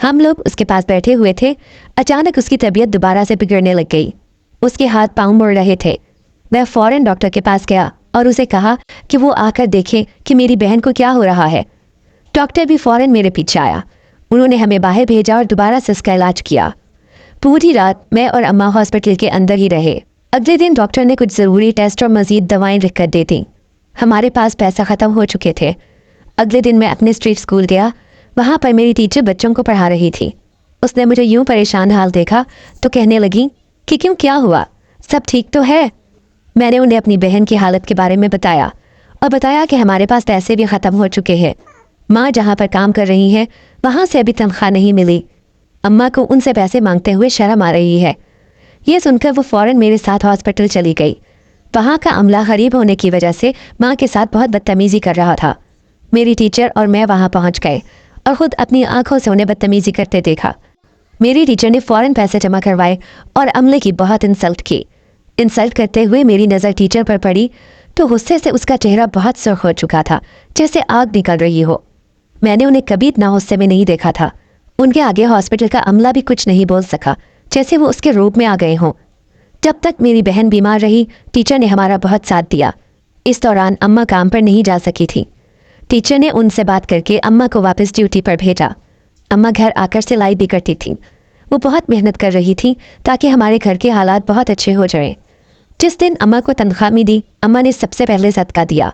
हम लोग उसके पास बैठे हुए थे। अचानक उसकी तबीयत दोबारा से बिगड़ने लग गई। उसके हाथ पाँव मुड़ रहे थे। मैं फ़ौरन डॉक्टर के पास गया और उसे कहा कि वो आकर देखे कि मेरी बहन को क्या हो रहा है। डॉक्टर भी फ़ौरन मेरे पीछे आया। उन्होंने हमें बाहर भेजा और दोबारा से उसका इलाज किया। पूरी रात मैं और अम्मा हॉस्पिटल के अंदर ही रहे। अगले दिन डॉक्टर ने कुछ ज़रूरी टेस्ट और मज़ीद दवाएं लिख कर दे दी। हमारे पास पैसा ख़त्म हो चुके थे। अगले दिन मैं अपने स्ट्रीट स्कूल गया। वहाँ पर मेरी टीचर बच्चों को पढ़ा रही थी। उसने मुझे यूं परेशान हाल देखा तो कहने लगी कि क्यों, क्या हुआ, सब ठीक तो है। मैंने उन्हें अपनी बहन की हालत के बारे में बताया और बताया कि हमारे पास पैसे भी ख़त्म हो चुके हैं। माँ जहाँ पर काम कर रही है वहाँ से अभी तनख्वाह नहीं मिली। अम्मा को उनसे पैसे मांगते हुए शर्म आ रही है। ये सुनकर वो फ़ौरन मेरे साथ हॉस्पिटल चली गई। वहाँ का अमला गरीब होने की वजह से माँ के साथ बहुत बदतमीज़ी कर रहा था। मेरी टीचर और मैं वहाँ पहुँच गए और ख़ुद अपनी आंखों से उन्हें बदतमीज़ी करते देखा। मेरी टीचर ने फ़ौरन पैसे जमा करवाए और अमले की बहुत इंसल्ट की। इंसल्ट करते हुए मेरी नज़र टीचर पर पड़ी तो गुस्से से उसका चेहरा बहुत सुर्ख हो चुका था, जैसे आग निकल रही हो। मैंने उन्हें कभी इतना गुस्से में नहीं देखा था। उनके आगे हॉस्पिटल का अमला भी कुछ नहीं बोल सका, जैसे वो उसके रूप में आ गए हों। जब तक मेरी बहन बीमार रही टीचर ने हमारा बहुत साथ दिया। इस दौरान अम्मा काम पर नहीं जा सकी थी। टीचर ने उनसे बात करके अम्मा को वापस ड्यूटी पर भेजा। अम्मा घर आकर सिलाई भी करती थी। वो बहुत मेहनत कर रही थी ताकि हमारे घर के हालात बहुत अच्छे हो जाएं। जिस दिन अम्मा को तनख्वाह मिली अम्मा ने सबसे पहले सदका दिया।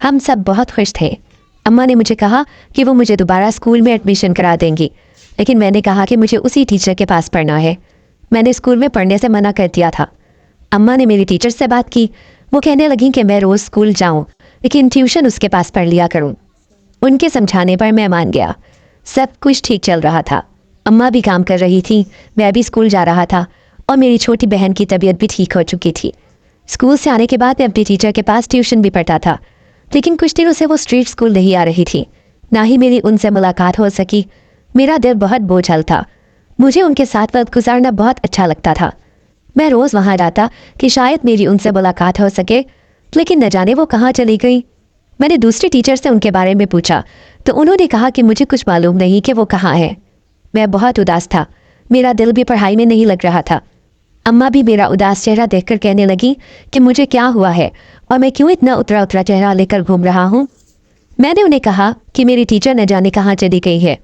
हम सब बहुत खुश थे। अम्मा ने मुझे कहा कि वो मुझे दोबारा स्कूल में एडमिशन करा देंगी, लेकिन मैंने कहा कि मुझे उसी टीचर के पास पढ़ना है। मैंने स्कूल में पढ़ने से मना कर दिया था। अम्मा ने मेरी टीचर से बात की। वो कहने लगी कि मैं रोज़ स्कूल जाऊं, लेकिन ट्यूशन उसके पास पढ़ लिया करूं। उनके समझाने पर मैं मान गया। सब कुछ ठीक चल रहा था। अम्मा भी काम कर रही थी, मैं भी स्कूल जा रहा था और मेरी छोटी बहन की तबीयत भी ठीक हो चुकी थी। स्कूल से आने के बाद मैं अपनी टीचर के पास ट्यूशन भी पढ़ता था, लेकिन कुछ दिनों से वो स्ट्रीट स्कूल नहीं आ रही थी। ना ही मेरी उनसे मुलाकात हो सकी। मेरा दिल बहुत बोझल था। मुझे उनके साथ वक्त गुजारना बहुत अच्छा लगता था। मैं रोज़ वहाँ जाता कि शायद मेरी उनसे मुलाकात हो सके, लेकिन न जाने वो कहाँ चली गई। मैंने दूसरी टीचर से उनके बारे में पूछा तो उन्होंने कहा कि मुझे कुछ मालूम नहीं कि वो कहाँ है। मैं बहुत उदास था। मेरा दिल भी पढ़ाई में नहीं लग रहा था। अम्मा भी मेरा उदास चेहरा देखकर कहने लगी कि मुझे क्या हुआ है और मैं क्यों इतना उतरा उतरा चेहरा लेकर घूम रहा हूँ। मैंने उन्हें कहा कि मेरी टीचर न जाने कहाँ चली गई है।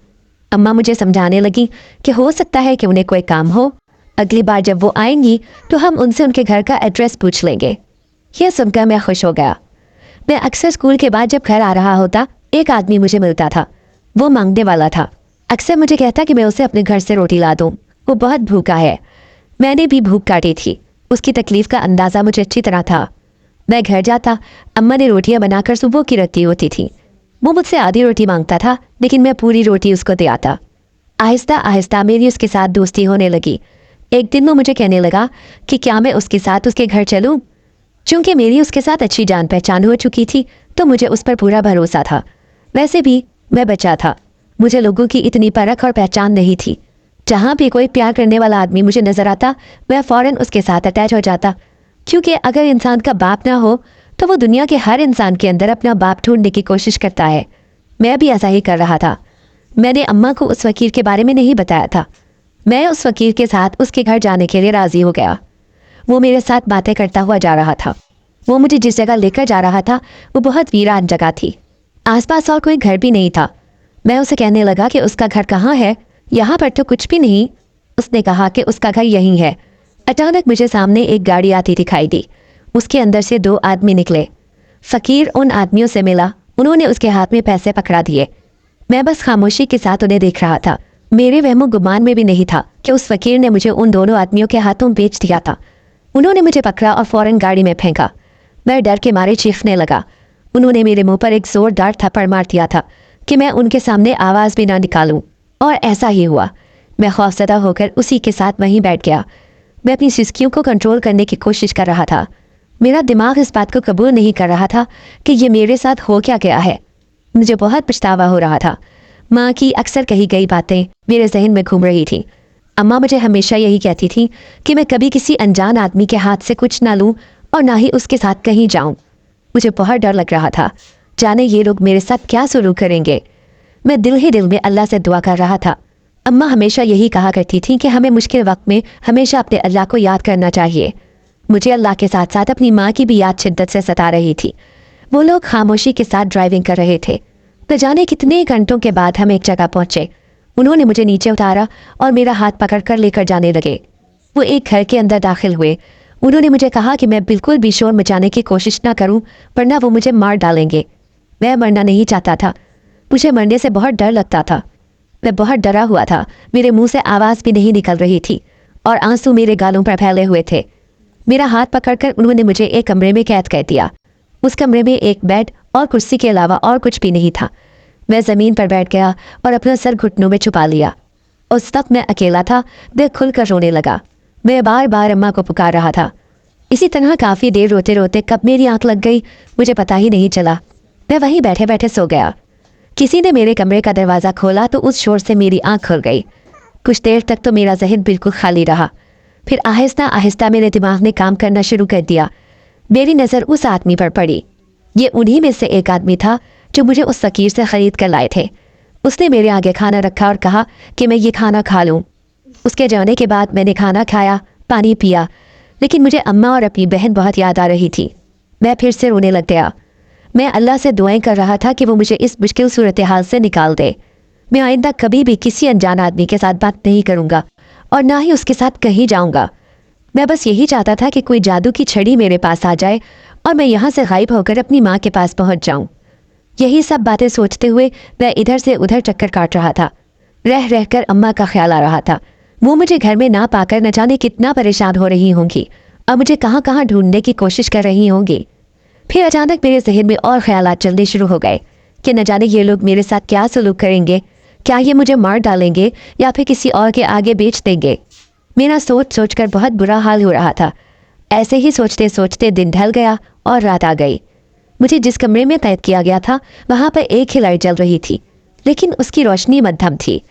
अम्मा मुझे समझाने लगी कि हो सकता है कि उन्हें कोई काम हो। अगली बार जब वो आएंगी तो हम उनसे उनके घर का एड्रेस पूछ लेंगे। यह सुनकर मैं खुश हो गया। मैं अक्सर स्कूल के बाद जब घर आ रहा होता एक आदमी मुझे मिलता था। वो मांगने वाला था। अक्सर मुझे कहता कि मैं उसे अपने घर से रोटी ला दूँ, वो बहुत भूखा है। मैंने भी भूख काटी थी। उसकी तकलीफ़ का अंदाज़ा मुझे अच्छी तरह था। मैं घर जाता, अम्मा ने रोटियां बनाकर सुबह की रखी होती थी। वो मुझसे आधी रोटी मांगता था, लेकिन मैं पूरी रोटी उसको दे आता। आहिस्ता आहिस्ता मेरी उसके साथ दोस्ती होने लगी। एक दिन वो मुझे कहने लगा कि क्या मैं उसके साथ उसके घर चलूं। चूंकि मेरी उसके साथ अच्छी जान पहचान हो चुकी थी तो मुझे उस पर पूरा भरोसा था। वैसे भी मैं बच्चा था, मुझे लोगों की इतनी परख और पहचान नहीं थी। जहाँ भी कोई प्यार करने वाला आदमी मुझे नजर आता मैं फौरन उसके साथ अटैच हो जाता, क्योंकि अगर इंसान का बाप ना हो तो वो दुनिया के हर इंसान के अंदर अपना बाप ढूंढने की कोशिश करता है। मैं भी ऐसा ही कर रहा था। मैंने अम्मा को उस वकील के बारे में नहीं बताया था। मैं उस वकील के साथ उसके घर जाने के लिए राजी हो गया। वो मेरे साथ बातें करता हुआ जा रहा था। वो मुझे जिस जगह लेकर जा रहा था वो बहुत वीरान जगह थी। आसपास और कोई घर भी नहीं था। मैं उसे कहने लगा कि उसका घर कहाँ है, यहाँ पर तो कुछ भी नहीं। उसने कहा कि उसका घर यहीं है। अचानक मुझे सामने एक गाड़ी आती दिखाई दी। उसके अंदर से 2 आदमी निकले। फकीर उन आदमियों से मिला, उन्होंने उसके हाथ में पैसे पकड़ा दिए। मैं बस खामोशी के साथ उन्हें देख रहा था। मेरे वहमो गुमान में भी नहीं था कि उस फकीर ने मुझे उन दोनों आदमियों के हाथों बेच दिया था। उन्होंने मुझे पकड़ा और फौरन गाड़ी में फेंका। मैं डर के मारे चीखने लगा। उन्होंने मेरे मुंह पर एक जोरदार थप्पड़ मार दिया था कि मैं उनके सामने आवाज़ भी ना निकालूं, और ऐसा ही हुआ। मैं खौफजदा होकर उसी के साथ वहीं बैठ गया। मैं अपनी सिसकियों को कंट्रोल करने की कोशिश कर रहा था। मेरा दिमाग इस बात को कबूल नहीं कर रहा था कि ये मेरे साथ हो क्या गया है। मुझे बहुत पछतावा हो रहा था। माँ की अक्सर कही गई बातें मेरे जहन में घूम रही थी। अम्मा मुझे हमेशा यही कहती थी कि मैं कभी किसी अनजान आदमी के हाथ से कुछ ना लूं और ना ही उसके साथ कहीं जाऊं। मुझे बहुत डर लग रहा था, जाने ये लोग मेरे साथ क्या शुरू करेंगे। मैं दिल ही दिल में अल्लाह से दुआ कर रहा था। अम्मा हमेशा यही कहा करती थी कि हमें मुश्किल वक्त में हमेशा अपने अल्लाह को याद करना चाहिए। मुझे अल्लाह के साथ साथ अपनी माँ की भी याद शिद्दत से सता रही थी। वो लोग खामोशी के साथ ड्राइविंग कर रहे थे। न जाने कितने घंटों के बाद हम एक जगह पहुंचे। उन्होंने मुझे नीचे उतारा और मेरा हाथ पकड़कर लेकर जाने लगे। वो एक घर के अंदर दाखिल हुए। उन्होंने मुझे कहा कि मैं बिल्कुल भी शोर मचाने की कोशिश ना करूं, वरना वो मुझे मार डालेंगे। मैं मरना नहीं चाहता था। मुझे मरने से बहुत डर लगता था। मैं बहुत डरा हुआ था। मेरे मुंह से आवाज़ भी नहीं निकल रही थी और आंसू मेरे गालों पर फैले हुए थे। मेरा हाथ पकड़कर उन्होंने मुझे एक कमरे में कैद कर दिया। उस कमरे में एक बेड और कुर्सी के अलावा और कुछ भी नहीं था। मैं ज़मीन पर बैठ गया और अपना सर घुटनों में छुपा लिया। उस वक्त मैं अकेला था। दिल खुलकर रोने लगा। मैं बार बार अम्मा को पुकार रहा था। इसी तरह काफ़ी देर रोते रोते कब मेरी आंख लग गई मुझे पता ही नहीं चला। मैं वहीं बैठे बैठे सो गया। किसी ने मेरे कमरे का दरवाज़ा खोला तो उस शोर से मेरी आंख खुल गई। कुछ देर तक तो मेरा जहन बिल्कुल खाली रहा। फिर आहिस्ता आहिस्ता मेरे दिमाग ने काम करना शुरू कर दिया। मेरी नज़र उस आदमी पर पड़ी। ये उन्हीं में से एक आदमी था जो मुझे उस फकीर से ख़रीद कर लाए थे। उसने मेरे आगे खाना रखा और कहा कि मैं ये खाना खा लूँ। उसके जाने के बाद मैंने खाना खाया, पानी पिया, लेकिन मुझे अम्मा और अपनी बहन बहुत याद आ रही थी। मैं फिर से रोने लग गया। मैं अल्लाह से दुआएं कर रहा था कि वो मुझे इस मुश्किल सूरत हाल से निकाल दे। मैं आइंदा कभी भी किसी अनजान आदमी के साथ बात नहीं करूँगा और ना ही उसके साथ कहीं जाऊँगा। मैं बस यही चाहता था कि कोई जादू की छड़ी मेरे पास आ जाए और मैं यहाँ से गायब होकर अपनी माँ के पास पहुँच जाऊँ। यही सब बातें सोचते हुए मैं इधर से उधर चक्कर काट रहा था। रह रहकर अम्मा का ख्याल आ रहा था। वो मुझे घर में ना पाकर न जाने कितना परेशान हो रही होंगी और मुझे कहाँ कहाँ ढूंढने की कोशिश कर रही होंगी। फिर अचानक मेरे जहन में और ख्यालात चलने शुरू हो गए कि न जाने ये लोग मेरे साथ क्या सलूक करेंगे। क्या ये मुझे मार डालेंगे या फिर किसी और के आगे बेच देंगे। मेरा सोच सोच कर बहुत बुरा हाल हो रहा था। ऐसे ही सोचते सोचते दिन ढल गया और रात आ गई। मुझे जिस कमरे में कैद किया गया था वहाँ पर एक ही लाइट जल रही थी, लेकिन उसकी रोशनी मध्यम थी।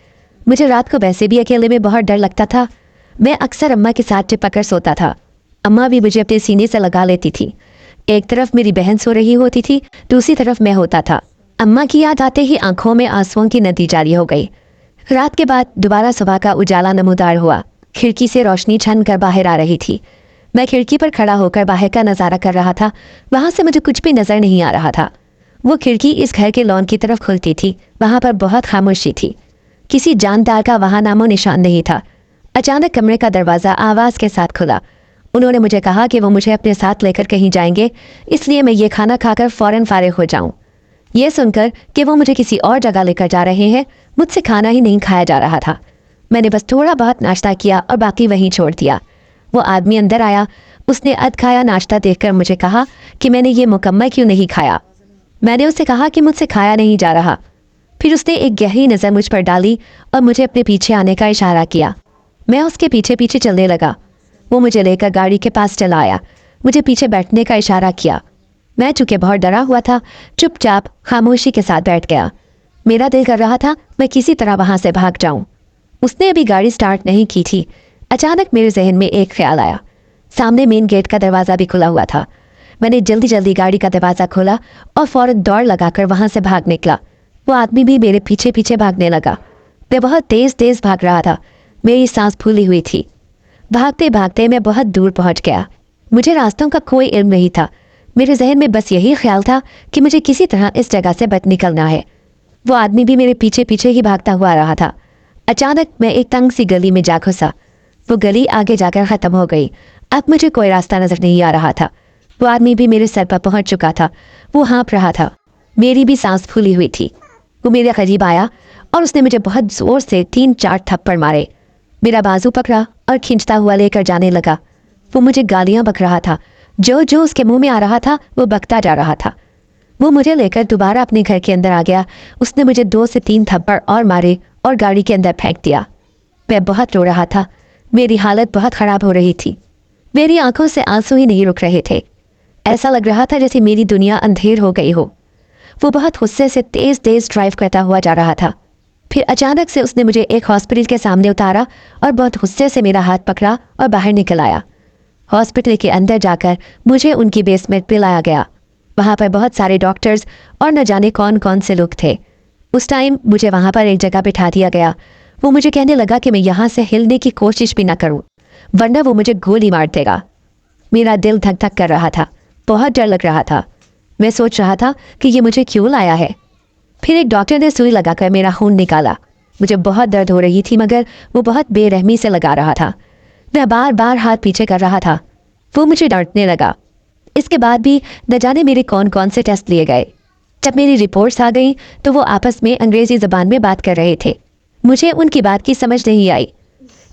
मुझे रात को वैसे भी अकेले में बहुत डर लगता था। मैं अक्सर अम्मा के साथ चिपक कर सोता था। अम्मा भी मुझे अपने सीने से लगा लेती थी। एक तरफ मेरी बहन सो रही होती थी, दूसरी तरफ मैं होता था। अम्मा की याद आते ही आंखों में आंसुओं की नदी जारी हो गई। रात के बाद दोबारा सुबह का उजाला नमूदार हुआ। खिड़की से रोशनी छन कर बाहर आ रही थी। मैं खिड़की पर खड़ा होकर बाहर का नज़ारा कर रहा था। वहाँ से मुझे कुछ भी नज़र नहीं आ रहा था। वो खिड़की इस घर के लॉन की तरफ खुलती थी। वहाँ पर बहुत खामोशी थी। किसी जानदार का वहाँ नामो निशान नहीं था। अचानक कमरे का दरवाज़ा आवाज़ के साथ खुला। उन्होंने मुझे कहा कि वो मुझे अपने साथ लेकर कहीं जाएंगे, इसलिए मैं ये खाना खाकर फ़ौरन फारिग हो जाऊं। ये सुनकर कि वो मुझे किसी और जगह लेकर जा रहे हैं, मुझसे खाना ही नहीं खाया जा रहा था। मैंने बस थोड़ा बहुत नाश्ता किया और बाकी वहीं छोड़ दिया। वो आदमी अंदर आया। उसने अध खाया नाश्ता देखकर मुझे कहा कि मैंने ये मुकम्मल क्यों नहीं खाया। मैंने उससे कहा कि मुझसे खाया नहीं जा रहा। फिर उसने एक गहरी नज़र मुझ पर डाली और मुझे अपने पीछे आने का इशारा किया। मैं उसके पीछे पीछे चलने लगा। वो मुझे लेकर गाड़ी के पास चला आया, मुझे पीछे बैठने का इशारा किया। मैं चूंकि बहुत डरा हुआ था, चुपचाप खामोशी के साथ बैठ गया। मेरा दिल कर रहा था मैं किसी तरह वहां से भाग जाऊं। उसने अभी गाड़ी स्टार्ट नहीं की थी, अचानक मेरे जहन में एक ख्याल आया। सामने मेन गेट का दरवाज़ा भी खुला हुआ था। मैंने जल्दी जल्दी गाड़ी का दरवाज़ा खोला और फौरन दौड़ लगाकर वहां से भाग निकला। वो आदमी भी मेरे पीछे पीछे भागने लगा। मैं बहुत तेज तेज भाग रहा था, मेरी सांस फूली हुई थी। भागते भागते मैं बहुत दूर पहुंच गया। मुझे रास्तों का कोई इल्म नहीं था। मेरे जहन में बस यही ख्याल था कि मुझे किसी तरह इस जगह से बच निकलना है। वो आदमी भी मेरे पीछे पीछे ही भागता हुआ रहा था। अचानक मैं एक तंग सी गली में जा घुसा। वो गली आगे जाकर ख़त्म हो गई। अब मुझे कोई रास्ता नजर नहीं आ रहा था। वो आदमी भी मेरे सर पर पहुंच चुका था। वो हाँफ रहा था, मेरी भी सांस फूली हुई थी। वो मेरे करीब आया और उसने मुझे बहुत जोर से 3-4 थप्पड़ मारे। मेरा बाजू पकड़ा और खींचता हुआ लेकर जाने लगा। वो मुझे गालियां बक रहा था, जो जो उसके मुंह में आ रहा था वो बकता जा रहा था। वो मुझे लेकर दोबारा अपने घर के अंदर आ गया। उसने मुझे 2 से 3 थप्पड़ और मारे और गाड़ी के अंदर फेंक दिया। मैं बहुत रो रहा था, मेरी हालत बहुत ख़राब हो रही थी। मेरी आंखों से आंसू ही नहीं रुक रहे थे। ऐसा लग रहा था जैसे मेरी दुनिया अंधेर हो गई हो। वो बहुत गुस्से से तेज तेज ड्राइव करता हुआ जा रहा था। फिर अचानक से उसने मुझे एक हॉस्पिटल के सामने उतारा और बहुत गुस्से से मेरा हाथ पकड़ा और बाहर निकल आया। हॉस्पिटल के अंदर जाकर मुझे उनकी बेसमेंट पे लाया गया। वहाँ पर बहुत सारे डॉक्टर्स और न जाने कौन कौन से लोग थे। उस टाइम मुझे वहाँ पर एक जगह बिठा दिया गया। वो मुझे कहने लगा कि मैं यहाँ से हिलने की कोशिश भी ना करूँ, वरना वो मुझे गोली मार देगा। मेरा दिल धक धक कर रहा था, बहुत डर लग रहा था। मैं सोच रहा था कि ये मुझे क्यों लाया है। फिर एक डॉक्टर ने सुई लगाकर मेरा खून निकाला। मुझे बहुत दर्द हो रही थी, मगर वो बहुत बेरहमी से लगा रहा था। मैं बार बार हाथ पीछे कर रहा था। वो मुझे डांटने लगा। इसके बाद भी न जाने मेरे कौन कौन से टेस्ट लिए गए। जब मेरी रिपोर्ट्स आ गई तो वो आपस में अंग्रेजी ज़बान में बात कर रहे थे। मुझे उनकी बात की समझ नहीं आई।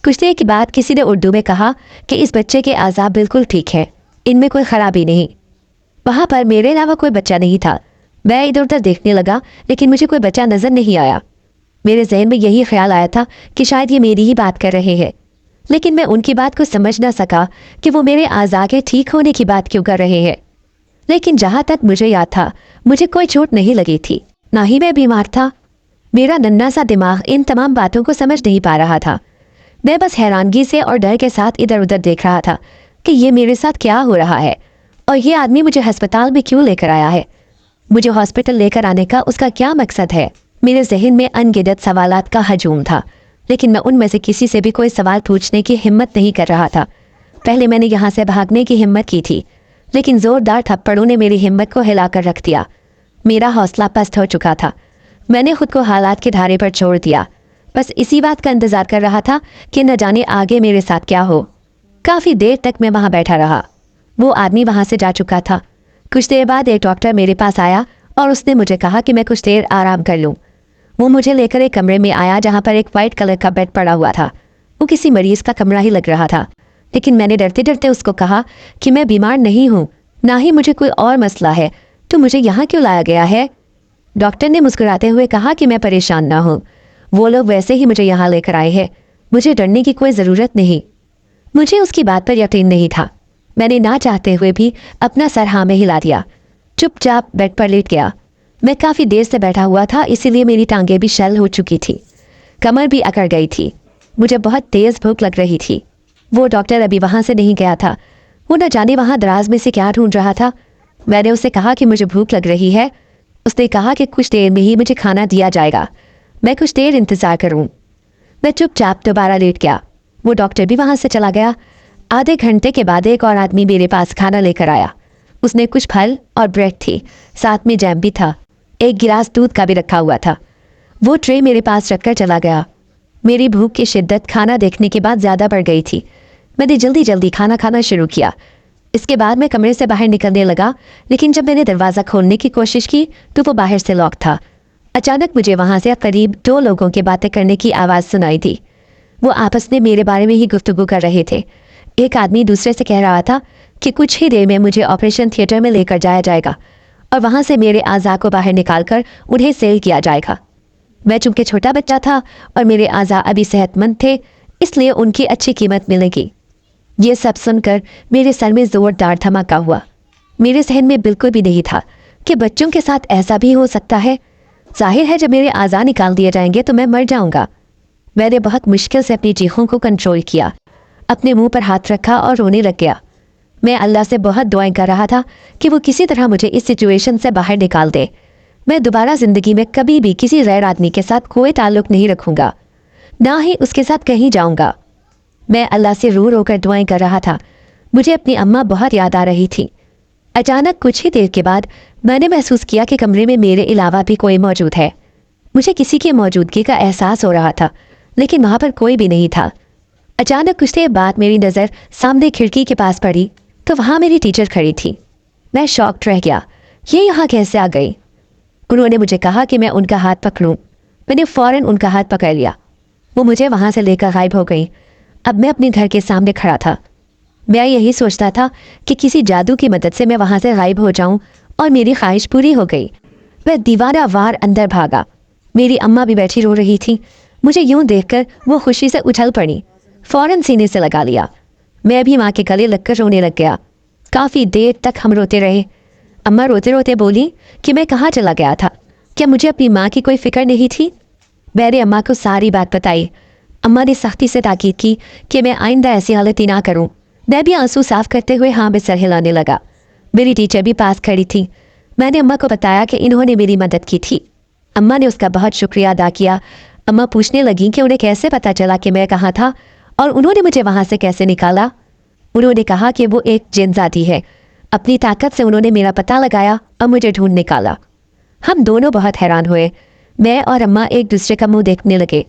कुछ देर के बाद किसी ने उर्दू में कहा कि इस बच्चे के आज़ाब बिल्कुल ठीक है, इनमें कोई ख़राबी नहीं। वहाँ पर मेरे अलावा कोई बच्चा नहीं था। मैं इधर उधर देखने लगा, लेकिन मुझे कोई बच्चा नज़र नहीं आया। मेरे जहन में यही ख्याल आया था कि शायद ये मेरी ही बात कर रहे हैं, लेकिन मैं उनकी बात को समझ ना सका कि वो मेरे आज़ा के ठीक होने की बात क्यों कर रहे हैं। लेकिन जहाँ तक मुझे याद था, मुझे कोई चोट नहीं लगी थी, ना ही मैं बीमार था। मेरा नन्हा सा दिमाग इन तमाम बातों को समझ नहीं पा रहा था। मैं बस हैरानगी से और डर के साथ इधर उधर देख रहा था कि ये मेरे साथ क्या हो रहा है और ये आदमी मुझे अस्पताल में क्यों लेकर आया है। मुझे हॉस्पिटल लेकर आने का उसका क्या मकसद है। मेरे जहन में अनगिनत सवालात का हजूम था, लेकिन मैं उनमें से किसी से भी कोई सवाल पूछने की हिम्मत नहीं कर रहा था। पहले मैंने यहाँ से भागने की हिम्मत की थी, लेकिन ज़ोरदार थप्पड़ों ने मेरी हिम्मत को हिलाकर रख दिया। मेरा हौसला पस्त हो चुका था। मैंने खुद को हालात के धारे पर छोड़ दिया। बस इसी बात का इंतज़ार कर रहा था कि न जाने आगे मेरे साथ क्या हो। काफ़ी देर तक मैं वहाँ बैठा रहा। वो आदमी वहाँ से जा चुका था। कुछ देर बाद एक डॉक्टर मेरे पास आया और उसने मुझे कहा कि मैं कुछ देर आराम कर लूँ। वो मुझे लेकर एक कमरे में आया जहाँ पर एक वाइट कलर का बेड पड़ा हुआ था। वो किसी मरीज़ का कमरा ही लग रहा था, लेकिन मैंने डरते डरते उसको कहा कि मैं बीमार नहीं हूँ, ना ही मुझे कोई और मसला है, तो मुझे यहाँ क्यों लाया गया है। डॉक्टर ने मुस्कुराते हुए कहा कि मैं परेशान ना हूँ, वो लोग वैसे ही मुझे यहाँ लेकर आए हैं, मुझे डरने की कोई ज़रूरत नहीं। मुझे उसकी बात पर यकीन नहीं था। मैंने ना चाहते हुए भी अपना सर हाँ में हिला दिया, चुपचाप बेड पर लेट गया। मैं काफ़ी देर से बैठा हुआ था, इसीलिए मेरी टांगें भी शल हो चुकी थी, कमर भी अकड़ गई थी। मुझे बहुत तेज़ भूख लग रही थी। वो डॉक्टर अभी वहाँ से नहीं गया था। वो न जाने वहाँ दराज में से क्या ढूंढ रहा था। मैंने उससे कहा कि मुझे भूख लग रही है। उसने कहा कि कुछ देर में ही मुझे खाना दिया जाएगा, मैं कुछ देर इंतज़ार करूँ। मैं चुपचाप दोबारा लेट गया। वो डॉक्टर भी वहाँ से चला गया। आधे घंटे के बाद एक और आदमी मेरे पास खाना लेकर आया। उसने कुछ फल और ब्रेड थी, साथ में जैम भी था। एक गिलास दूध का भी रखा हुआ था। वो ट्रे मेरे पास रखकर चला गया। मेरी भूख की शिद्दत खाना देखने के बाद ज़्यादा बढ़ गई थी। मैंने जल्दी जल्दी खाना खाना शुरू किया। इसके बाद मैं कमरे से बाहर निकलने लगा, लेकिन जब मैंने दरवाज़ा खोलने की कोशिश की तो वो बाहर से लॉक था। अचानक मुझे वहाँ से करीब 2 लोगों की बातें करने की आवाज़ सुनाई दी। वो आपस में मेरे बारे में ही गुफ्तगू कर रहे थे। एक आदमी दूसरे से कह रहा था कि कुछ ही देर में मुझे ऑपरेशन थिएटर में लेकर जाया जाएगा और वहाँ से मेरे आज़ा को बाहर निकालकर उन्हें सेल किया जाएगा। मैं चूंकि छोटा बच्चा था और मेरे आज़ा अभी सेहतमंद थे, اس لیے ان کی اچھی قیمت ملے گی۔ یہ سب سن کر میرے سر میں زوردار دھماکہ ہوا۔ میرے ذہن میں بالکل بھی نہیں تھا کہ بچوں کے ساتھ ایسا بھی ہو سکتا ہے۔ ظاہر ہے جب میرے اعضاء نکال دیے جائیں گے تو میں مر جاؤں گا۔ میں نے بہت مشکل سے اپنی چیخوں کو کنٹرول کیا، اپنے منہ پر ہاتھ رکھا اور رونے لگ گیا۔ میں اللہ سے بہت دعائیں کر رہا تھا کہ وہ کسی طرح مجھے اس سچویشن سے باہر نکال دے۔ میں دوبارہ زندگی میں کبھی بھی کسی غیر آدمی کے ساتھ کوئی تعلق نہیں رکھوں گا، نہ ہی اس کے ساتھ کہیں جاؤں گا۔ میں اللہ سے رو رو کر دعائیں کر رہا تھا۔ مجھے اپنی اماں بہت یاد آ رہی تھی۔ اچانک کچھ ہی دیر کے بعد میں نے محسوس کیا کہ کمرے میں میرے علاوہ بھی کوئی موجود ہے۔ مجھے کسی کی موجودگی کا احساس ہو رہا تھا، لیکن وہاں پر کوئی بھی نہیں تھا۔ اچانک کچھ دیر بعد میری نظر سامنے کھڑکی کے پاس پڑی تو وہاں میری ٹیچر کھڑی تھی۔ میں شاکڈ رہ گیا، یہ یہاں کیسے آ گئی؟ انہوں نے مجھے کہا کہ میں ان کا ہاتھ پکڑوں۔ میں نے فوراً ان کا ہاتھ پکڑ لیا۔ وہ مجھے وہاں سے لے کر غائب ہو گئی۔ اب میں اپنے گھر کے سامنے کھڑا تھا۔ میں یہی سوچتا تھا کہ کسی جادو کی مدد سے میں وہاں سے غائب ہو جاؤں، اور میری خواہش پوری ہو گئی۔ میں دیوانہ وار اندر بھاگا۔ میری اماں بھی بیٹھی رو رہی تھی۔ مجھے یوں دیکھ کر وہ خوشی سے اچھل پڑی، فوراً سینے سے لگا لیا۔ میں بھی ماں کے گلے لگ کر رونے لگ گیا۔ کافی دیر تک ہم روتے رہے۔ اماں روتے روتے بولی کہ میں کہاں چلا گیا تھا، کیا مجھے اپنی ماں کی کوئی فکر نہیں تھی؟ میں نے اماں کو ساری بات بتائی۔ اماں نے سختی سے تاکید کی کہ میں آئندہ ایسی غلطی نہ کروں۔ میں بھی آنسو صاف کرتے ہوئے ہاں میں سر ہلانے لگا۔ میری ٹیچر بھی پاس کھڑی تھی۔ میں نے اماں کو بتایا کہ انہوں نے میری مدد کی تھی۔ اماں نے اس کا بہت شکریہ ادا کیا۔ اماں پوچھنے لگیں کہ انہیں کیسے پتہ چلا کہ میں کہاں تھا اور انہوں نے مجھے وہاں سے کیسے نکالا۔ انہوں نے کہا کہ وہ ایک جن ذاتی ہے، اپنی طاقت سے انہوں نے میرا پتہ لگایا اور مجھے ڈھونڈ نکالا۔ ہم دونوں بہت حیران ہوئے۔ میں اور اماں ایک دوسرے کا منہ دیکھنے لگے۔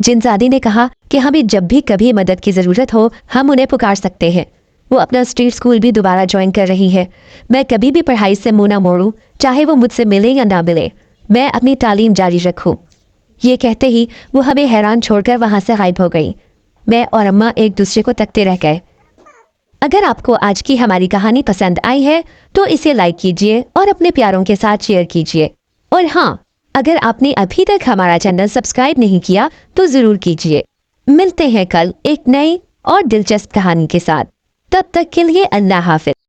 جن زادی نے کہا کہ ہمیں جب بھی کبھی مدد کی ضرورت ہو ہم انہیں پکار سکتے ہیں۔ وہ اپنا اسٹریٹ اسکول بھی دوبارہ جوائن کر رہی ہے۔ میں کبھی بھی پڑھائی سے منہ نہ موڑوں، چاہے وہ مجھ سے ملے یا نہ ملے۔ میں اپنی تعلیم جاری رکھوں۔ یہ کہتے ہی وہ ہمیں حیران چھوڑ کر وہاں سے غائب ہو گئی۔ میں اور اماں ایک دوسرے کو تکتے رہ گئے۔ اگر آپ کو آج کی ہماری کہانی پسند آئی ہے تو اسے لائک کیجئے اور اپنے پیاروں کے ساتھ شیئر کیجئے، اور ہاں، اگر آپ نے ابھی تک ہمارا چینل سبسکرائب نہیں کیا تو ضرور کیجئے۔ ملتے ہیں کل ایک نئی اور دلچسپ کہانی کے ساتھ، تب تک کے لیے اللہ حافظ۔